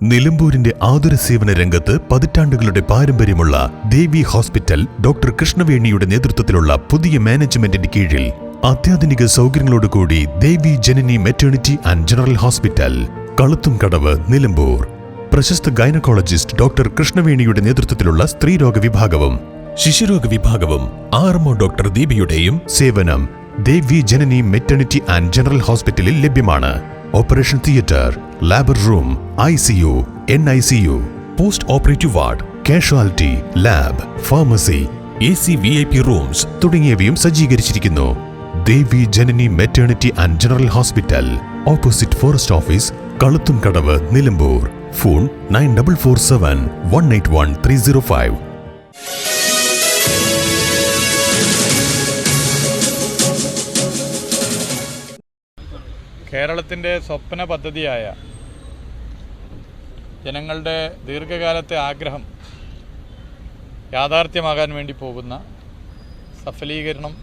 നിലമ്പൂരിന്റെ ആതുര സേവന രംഗത്ത് പതിറ്റാണ്ടുകളുടെ പാരമ്പര്യമുള്ള ദേവി ഹോസ്പിറ്റൽ ഡോക്ടർ കൃഷ്ണവേണിയുടെ നേതൃത്വത്തിലുള്ള പുതിയ മാനേജ്മെന്റിന്റെ കീഴിൽ അത്യാധുനിക സൗകര്യങ്ങളോടുകൂടി Devi Janani maternity and general hospital, Kaluthumkadavu, Nilambur. പ്രശസ്ത ഗൈനക്കോളജിസ്റ്റ് ഡോക്ടർ കൃഷ്ണവേണിയുടെ നേതൃത്വത്തിലുള്ള സ്ത്രീരോഗ വിഭാഗവും ശിശുരോഗ വിഭാഗവും RMO ഡോക്ടർ ദീപയുടെയും സേവനം Devi Janani maternity and general ഹോസ്പിറ്റലിൽ ലഭ്യമാണ്. Operation theatre, labour room, ICU, NICU, post operative ward, casualty, lab, pharmacy, AC VIP rooms തുടങ്ങിയവയും സജ്ജീകരിച്ചിരിക്കുന്നു. Devi Janani maternity and general hospital, opposite forest office, Kaluthumkadavu, Nilambur. Phone 9447 181 305. കേരളത്തിൻ്റെ സ്വപ്ന പദ്ധതിയായ ജനങ്ങളുടെ ദീർഘകാലത്തെ ആഗ്രഹം യാഥാർത്ഥ്യമാകാൻ വേണ്ടി പോകുന്ന സഫലീകരണം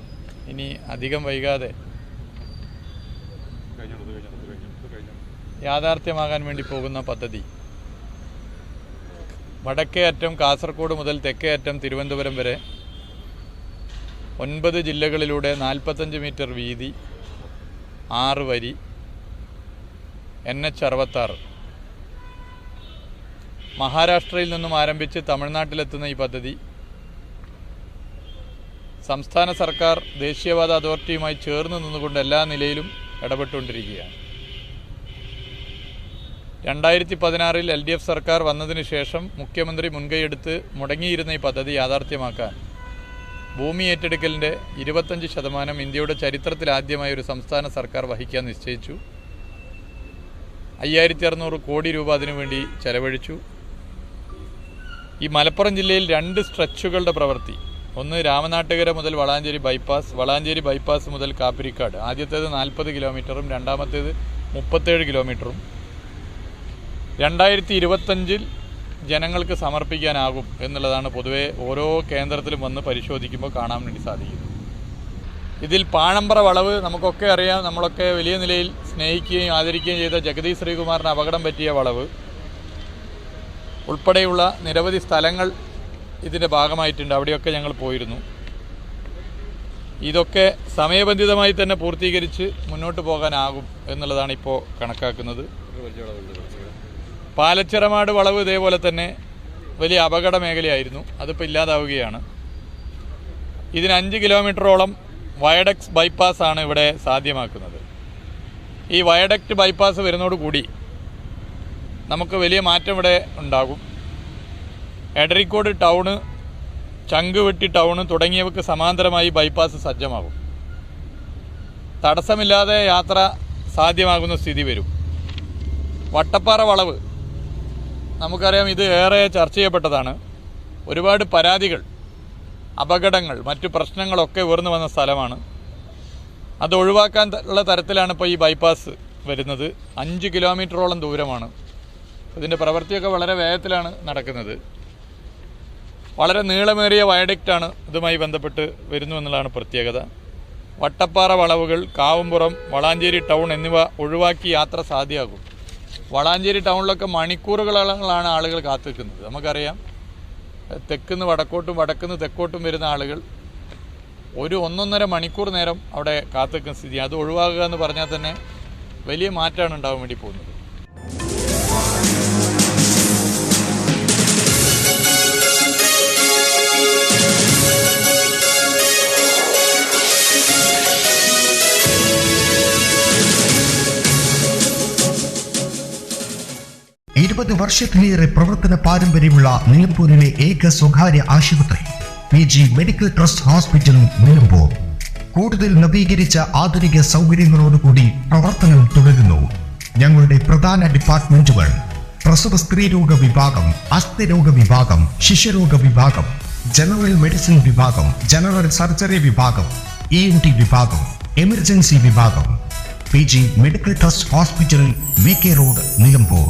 ഇനി അധികം വൈകാതെ യാഥാർത്ഥ്യമാകാൻ വേണ്ടി പോകുന്ന പദ്ധതി വടക്കേ അറ്റം കാസർഗോഡ് മുതൽ തെക്കേ അറ്റം തിരുവനന്തപുരം വരെ 9 ജില്ലകളിലൂടെ 45 മീറ്റർ വീതി, 6 വരി, NH66. മഹാരാഷ്ട്രയിൽ നിന്നും ആരംഭിച്ച് തമിഴ്നാട്ടിലെത്തുന്ന ഈ പദ്ധതി സംസ്ഥാന സർക്കാർ ദേശീയപാത അതോറിറ്റിയുമായി ചേർന്ന് നിന്നുകൊണ്ട് എല്ലാ നിലയിലും ഇടപെട്ടുകൊണ്ടിരിക്കുകയാണ്. 2016 LDF സർക്കാർ വന്നതിന് ശേഷം മുഖ്യമന്ത്രി മുൻകൈയെടുത്ത് മുടങ്ങിയിരുന്ന ഈ പദ്ധതി യാഥാർത്ഥ്യമാക്കാൻ ഭൂമി ഏറ്റെടുക്കലിൻ്റെ 25% ഇന്ത്യയുടെ ചരിത്രത്തിലാദ്യമായി ഒരു സംസ്ഥാന സർക്കാർ വഹിക്കാൻ നിശ്ചയിച്ചു. 5600 കോടി രൂപ അതിനുവേണ്ടി ചെലവഴിച്ചു. ഈ മലപ്പുറം ജില്ലയിൽ 2 സ്ട്രെച്ചുകളുടെ പ്രവൃത്തി, ഒന്ന് രാമനാട്ടുകര മുതൽ വളാഞ്ചേരി ബൈപ്പാസ്, വളാഞ്ചേരി ബൈപ്പാസ് മുതൽ കാപ്പിരിക്കാട്. ആദ്യത്തേത് 40 കിലോമീറ്ററും രണ്ടാമത്തേത് 37 കിലോമീറ്ററും 2025 ജനങ്ങൾക്ക് സമർപ്പിക്കാനാകും എന്നുള്ളതാണ് പൊതുവെ ഓരോ കേന്ദ്രത്തിലും വന്ന് പരിശോധിക്കുമ്പോൾ കാണാൻ വേണ്ടി സാധിക്കുന്നത്. ഇതിൽ പാണമ്പ്ര വളവ് നമുക്കൊക്കെ അറിയാം, നമ്മളൊക്കെ വലിയ നിലയിൽ സ്നേഹിക്കുകയും ആദരിക്കുകയും ചെയ്ത ജഗദീഷ് ശ്രീകുമാറിന് അപകടം പറ്റിയ വളവ് ഉൾപ്പെടെയുള്ള നിരവധി സ്ഥലങ്ങൾ ഇതിൻ്റെ ഭാഗമായിട്ടുണ്ട്. അവിടെയൊക്കെ ഞങ്ങൾ പോയിരുന്നു. ഇതൊക്കെ സമയബന്ധിതമായി തന്നെ പൂർത്തീകരിച്ച് മുന്നോട്ട് പോകാനാകും എന്നുള്ളതാണ് ഇപ്പോൾ കണക്കാക്കുന്നത്. പാലച്ചിറമാട് വളവ് ഇതേപോലെ തന്നെ വലിയ അപകട മേഖലയായിരുന്നു, അതിപ്പോൾ ഇല്ലാതാവുകയാണ്. ഇതിന് 5 കിലോമീറ്ററോളം വയഡക്റ്റ് ബൈപ്പാസാണ് ഇവിടെ സാധ്യമാക്കുന്നത്. ഈ വയഡക്റ്റ് ബൈപ്പാസ് വരുന്നതോടുകൂടി നമുക്ക് വലിയ മാറ്റം ഇവിടെ ഉണ്ടാകും. എടരിക്കോട് ടൗണ്, ചങ്കുവെട്ടി ടൗണ് തുടങ്ങിയവർക്ക് സമാന്തരമായി ബൈപ്പാസ് സജ്ജമാകും. തടസ്സമില്ലാതെ യാത്ര സാധ്യമാകുന്ന സ്ഥിതി വരും. വട്ടപ്പാറ വളവ് നമുക്കറിയാം, ഇത് ഏറെ ചർച്ച ചെയ്യപ്പെട്ടതാണ്. ഒരുപാട് പരാതികൾ, അപകടങ്ങൾ, മറ്റു പ്രശ്നങ്ങളൊക്കെ ഉയർന്നു വന്ന സ്ഥലമാണ്. അത് ഒഴിവാക്കാൻ ഉള്ള തരത്തിലാണ് ഇപ്പോൾ ഈ ബൈപ്പാസ് വരുന്നത്. 5 കിലോമീറ്ററോളം ദൂരമാണ്. ഇതിൻ്റെ പ്രവൃത്തിയൊക്കെ വളരെ വേഗത്തിലാണ് നടക്കുന്നത്. വളരെ നീളമേറിയ വയഡക്റ്റാണ് ഇതുമായി ബന്ധപ്പെട്ട് വരുന്നു എന്നുള്ളതാണ് പ്രത്യേകത. വട്ടപ്പാറ വളവുകൾ, കാവുംപുറം, വളാഞ്ചേരി ടൗൺ എന്നിവ ഒഴിവാക്കി യാത്ര സാധ്യമാകും. വളാഞ്ചേരി ടൗണിലൊക്കെ മണിക്കൂറുകളാണ് ആളുകൾ കാത്തു നിൽക്കുന്നത്. നമുക്കറിയാം, തെക്കുന്ന് വടക്കോട്ടും വടക്കുന്ന് തെക്കോട്ടും വരുന്ന ആളുകൾ 1-1.5 മണിക്കൂർ നേരം അവിടെ കാത്തു നിൽക്കുന്ന സ്ഥിതി. അത് ഒഴിവാക്കുക എന്ന് പറഞ്ഞാൽ തന്നെ വലിയ മാറ്റമാണ് ഉണ്ടാകാൻ വേണ്ടി പോകുന്നത്. വർഷത്തിലേറെ പ്രവർത്തന പാരമ്പര്യമുള്ള നിലമ്പൂരിലെ ഏക സ്വകാര്യ ആശുപത്രി PG medical trust hospital, Nilambur. കൂടുതൽ നവീകരിച്ച ആധുനിക സൗകര്യങ്ങളോടുകൂടി പ്രവർത്തനം തുടരുന്നു. ഞങ്ങളുടെ പ്രധാന ഡിപ്പാർട്ട്മെന്റുകൾ: പ്രസവ സ്ത്രീരോഗ വിഭാഗം, അസ്ഥിരോഗ വിഭാഗം, ശിശുരോഗ വിഭാഗം, ജനറൽ മെഡിസിൻ വിഭാഗം, ജനറൽ സർജറി വിഭാഗം, ENT വിഭാഗം, എമർജൻസി വിഭാഗം. PG medical trust hospital, VK road, Nilambur.